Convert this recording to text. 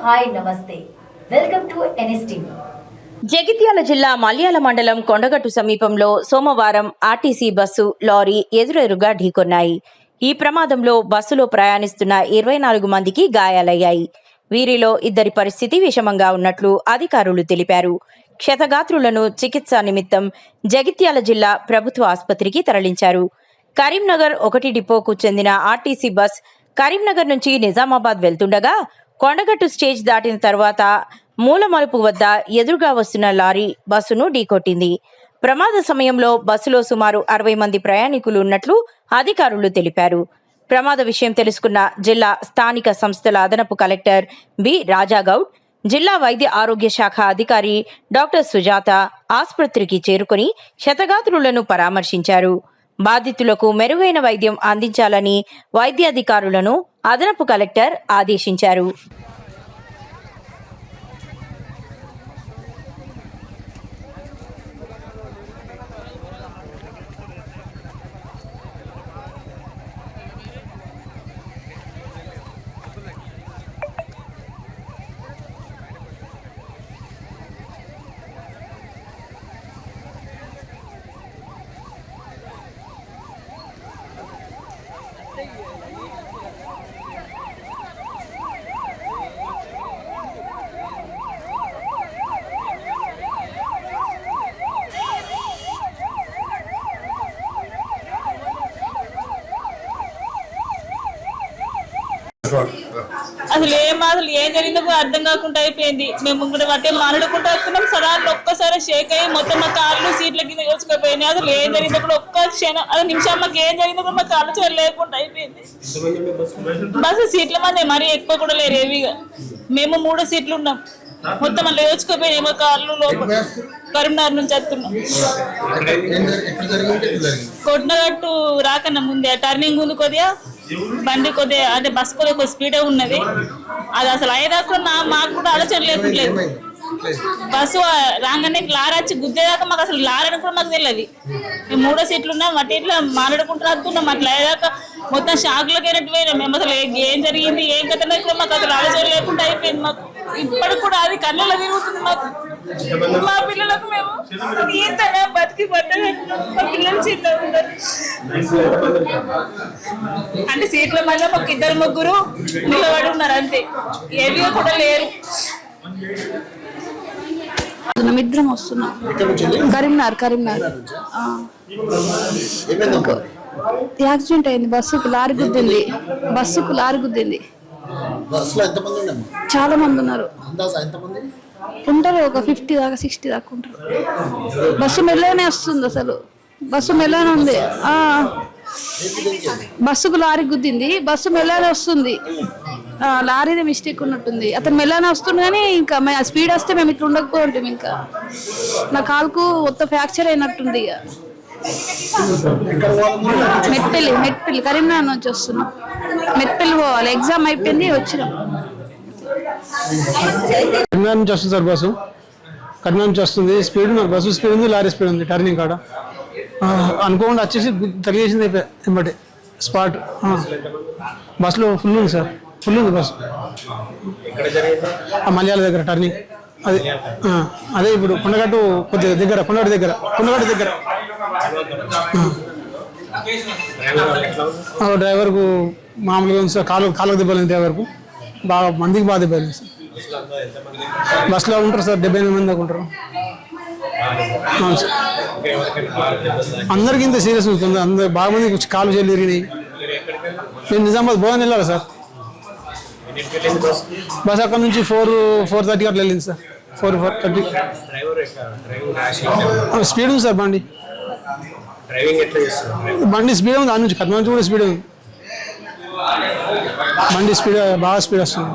Hi నమస్తే welcome to NSTV. Jagtial జిల్లా మల్యాల మండలం కొండగట్టు సమీపంలో సోమవారం ఆర్టీసీ బస్సు లారీ ఎదురెదురుగా ఢీకొన్నాయి. ఈ ప్రమాదంలో బస్సులో ప్రయాణిస్తున్న 24 మందికి గాయాలయ్యాయి. వీరిలో 2 పరిస్థితి విషమంగా ఉన్నట్లు అధికారులు తెలిపారు. క్షతగాత్రులను చికిత్స నిమిత్తం జగిత్యాల జిల్లా ప్రభుత్వ ఆసుపత్రికి తరలించారు. కరీంనగర్ 1 డిపోకు చెందిన ఆర్టీసీ బస్ కరీంనగర్ నుంచి నిజామాబాద్ వెళ్తుండగా కొండగట్టు స్టేజ్ దాటిన తర్వాత మూలమలుపు వద్ద ఎదురుగా వస్తున్న లారీ బస్సును ఢీకొట్టింది. ప్రమాద సమయంలో బస్సులో సుమారు 60 మంది ప్రయాణికులు ఉన్నట్లు అధికారులు తెలిపారు. ప్రమాద విషయం తెలుసుకున్న జిల్లా స్థానిక సంస్థల అదనపు కలెక్టర్ బి రాజాగౌడ్, జిల్లా వైద్య ఆరోగ్య శాఖ అధికారి డాక్టర్ సుజాత ఆసుపత్రికి చేరుకుని క్షతగాత్రులను పరామర్శించారు. బాధితులకు మెరుగైన వైద్యం అందించాలని వైద్యాధికారులను అదనపు కలెక్టర్ ఆదేశించారు. అసలు ఏం జరిగిందో కూడా అర్థం కాకుండా అయిపోయింది. మేము కూడా బట్టే మాట్లాడుకుంటూ వస్తున్నాం. సడాలు ఒక్కసారి షేక్ అయ్యి మొత్తం మా కార్లు సీట్ల కింద యోచుకుపోయినాయి. అసలు ఏం జరిగిందో కూడా ఒక్క క్షణం అది నిమిషం మాకు ఏం జరిగిందో కూడా మాకు ఆలోచన లేకుండా అయిపోయింది. బస్సు సీట్ల మంది మరీ ఎక్కువ కూడా లేరు. హెవీగా మేము 3 సీట్లు ఉన్నాం. మొత్తం అలా యోచుకుపోయినాయి మా కార్లు. లోపల కరీంనగర్ నుంచి వస్తున్నాం. కొట్నగట్టు రాకన్నా ముందే టర్నింగ్ ముందు కొద్దిగా బండి కొద్దిగా అంటే బస్ కొద్దిగా స్పీడే ఉన్నది. అది అసలు అయ్యేదాకా మాకు కూడా ఆలోచన లేకుంటలేదు. బస్సు రాగానే లారీ వచ్చి గుద్దేదాకా మాకు అసలు లారీ అని కూడా మాకు తెలియదు. మేము 3 సీట్లు ఉన్నాం. అటు ఇట్లా మాట్లాడుకుంటూ వస్తున్నాం. అట్లా అయ్యేదాకా మొత్తం షాక్లోకి అయినట్టు పోయినాం. మేము అసలు ఏం జరిగింది ఏం కథ కూడా మాకు అసలు ఆలోచన లేకుండా అయిపోయింది. మాకు ఇప్పటికి కూడా అది కళ్ళలో తిరుగుతుంది. మాకు మా పిల్లలకు మేము ఈతగా బతికి పట్టగట్టినాం. మా పిల్లలు చిన్న ఉన్నారు. అంటే సీట్ల మధ్య ఒక 2-3 నిలబడి ఉన్నారు అంతే. ఏవి కూడా లేరు. ఇద్దరం వస్తున్నాం. కరీంనగర్ యాక్సిడెంట్ అయింది. బస్సుకు లారీ గుద్దింది. చాలా మంది ఉన్నారు. ఉంటారు ఒక 50 దాకా 60 దాకా ఉంటారు. బస్సు మెల్లగానే వస్తుంది. అసలు బస్సు మెల్లగానే ఉంది. బస్సుకు లారీ గుద్దింది. బస్సు మెల్లగానే వస్తుంది. లారీదే మిస్టేక్ ఉన్నట్టుంది. అతను మెల్లగానే వస్తుంది కానీ ఇంకా స్పీడ్ వస్తే మేము ఇట్లా ఉండకపోతుంటాం. ఇంకా నా కాలుకు మొత్తం ఫ్రాక్చర్ అయినట్టుంది. మెట్పల్లి కరీంనగర్ నుంచి వస్తున్నాం. మెట్పల్లి పోవాలి. ఎగ్జామ్ అయిపోయింది వచ్చినాం. కరీంనగర్ నుంచి వస్తుంది సార్ బస్సు. కరీంనగర్ నుంచి వస్తుంది. స్పీడ్ ఉంది. బస్సు స్పీడ్ ఉంది. లారీ స్పీడ్ ఉంది. టర్నింగ్ కాడ అనుకోకుండా వచ్చేసి తెలియజేసింది వెంబటి స్పాట్. బస్సులో ఫుల్ ఉంది సార్. ఫుల్ ఉంది బస్సు. మల్యాల దగ్గర టర్నింగ్ అదే ఇప్పుడు కొండగట్టు కొద్దిగా దగ్గర కొండగట్టు దగ్గర డ్రైవర్కు మామూలుగా ఉంది సార్. కాళ్ళకు దెబ్బలు డ్రైవర్కు మందికి బాగా దెబ్బలు సార్. బస్సులో ఉంటారు సార్ 78 మంది దాకా ఉంటారు. అవును సార్. అందరికి ఇంత సీరియస్ ఉంటుంది. అందరు బాగా మంది కాలు చేతులు విరిగినాయి. నేను నిజామాబాద్ భవన్ వెళ్ళాలి సార్. బస్ అక్కడ నుంచి 4:30 అట్లా వెళ్ళింది సార్. 4:30. స్పీడ్ ఉంది సార్. బండి స్పీడ్ ఉంది. దాని నుంచి కర్మ నుంచి కూడా స్పీడ్ ఉంది. బండి బాగా స్పీడ్ వస్తుంది.